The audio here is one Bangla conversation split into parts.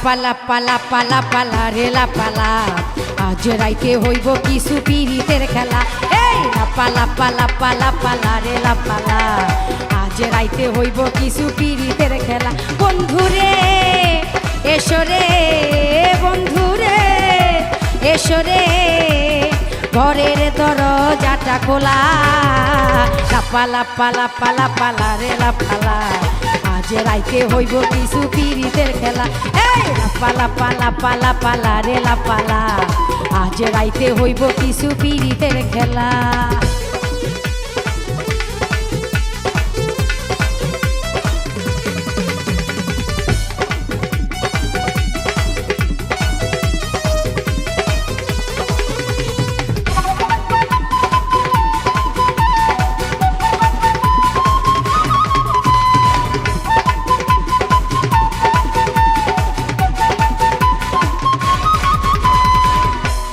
পালা পালা পালা পালা রেলা পালা আজ রাইতে হইব কিছু পিরিতের খেলা। এই পালা পালা পালা পালা রেলা পালা আজ রাইতে হইব কিছু পিরিতের খেলা। বন্ধুরে এসো রে বন্ধুরে এসো রে ঘরের দরজাটা খোলা। পালা পালা পালা পালা রেলা পালা আজ রাইতে হইব কিছু পিরিতের খেলা। এই পালা পালা পালা পালা রেলা পালা আজ রাইতে হইব কিছু পিরিতের খেলা।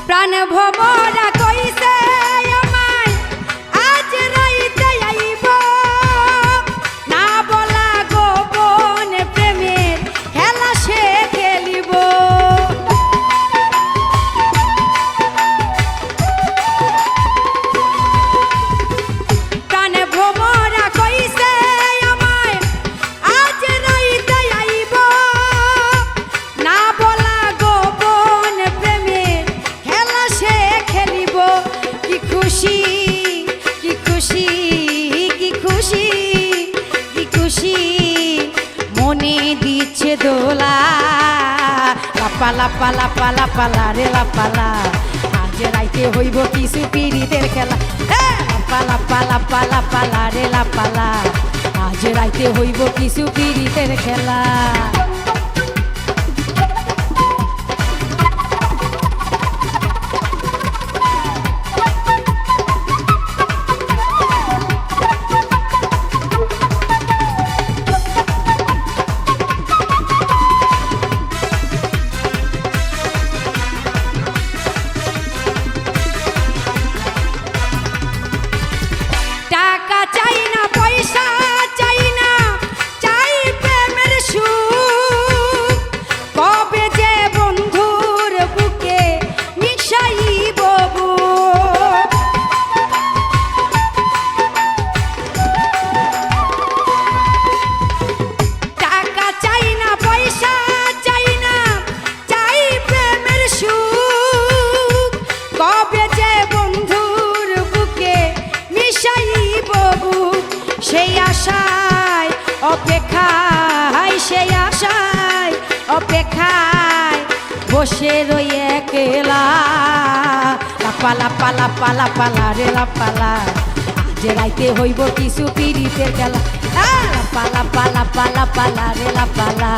প্রাণ ভমরা কইছে আমায় আজ রাইতে আইব না বলা গোপন প্রেমের খেলা সে খেলিব। প্রাণ ভমরা কইছে আমায় আজ রাইতে আইব না বলা গোপন প্রেমের খেলা সে খেলিব। কি খুশি কি খুশি কি খুশি কি খুশি মনে দিচ্ছে দোলা। লাপালা পালা পালা পালা রে লাপালা আজ রাইতে হইব কিছু পিরিতের খেলা। পালা পালা পালা পালা রে লাপালা আজ রাইতে হইব কিছু পিরিতের খেলা। টাকা চাই না পয়সা চাই না চাই প্রেমের সুখ কবে যে বন্ধুর বুকে মিশাইব বুক। টাকা চাই না পয়সা চাই না চাই প্রেমের সুখ কবে যে বন্ধুর বুকে মিশাইব বুক। সেই আশায় অপেক্ষায় সেই আশায় অপেক্ষায় বসে রই একলা। পালা পালা পালা পালা রে লাপালা আজ রাইতে হইব কিছু পিরিতের খেলা। পালা পালা পালা পালা রে লাপালা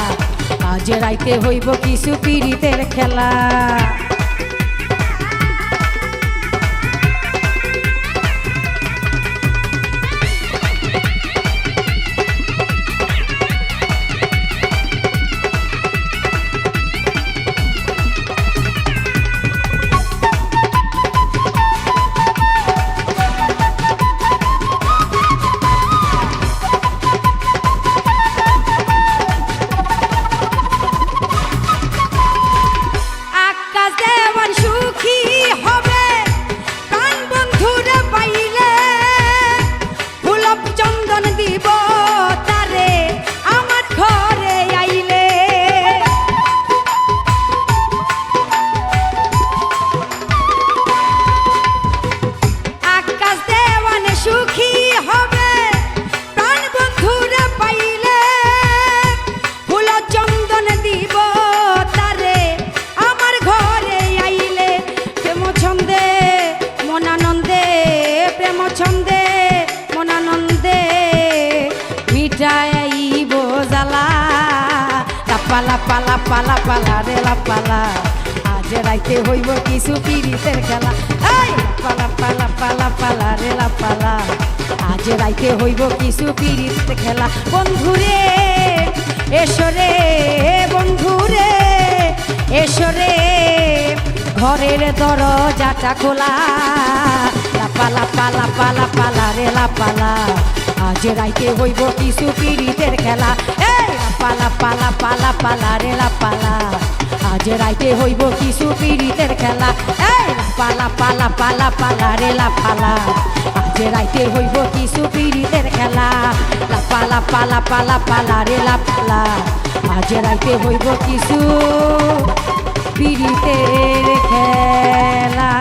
আজ রাইতে হইব কিছু পিরিতের খেলা। আকাশ দেওয়ান সুখী হবে প্রাণ বন্ধুরে পাইলে ফুলপ চন্দন দিব তারে আমার ঘরে আইলে। আকাশ দেওয়ান সুখী হবে প্রাণ বন্ধুরে পাইলে ফুল চন্দন দিব তারে আমার ঘরে আইলে। প্রেম ছন্দে মনানন্দে প্রেম ছন্দে মনানন্দে মিটাইব জ্বালা। পালা পালা পালা পালা রে লাপালা আজ রাইতে হইব কিছু পিরিতের খেলা। পালা পালা পালা পালা রে লাপালা আজ রাইতে হইব কিছু পিরিতের খেলা। বন্ধুরে এসো রে বন্ধুরে এসো রে ঘরের দরজাটা খোলা। পালা পালা পালা পালা রে লাপালা আজ রাইতে হইব কিছু পিরিতের খেলা। পালা পালা পালা পালা রে লাপালা রাইতে হইব কিছু পীড়িতের খেলা। এই পালা পালা পালা পালা রে লাপালা, আজ রাইতে হইব কিছু পীড়িতের খেলা। লাপালা পালা পালা পালা রে লাপালা, আজ রাইতে হইব কিছু পীড়িতের খেলা।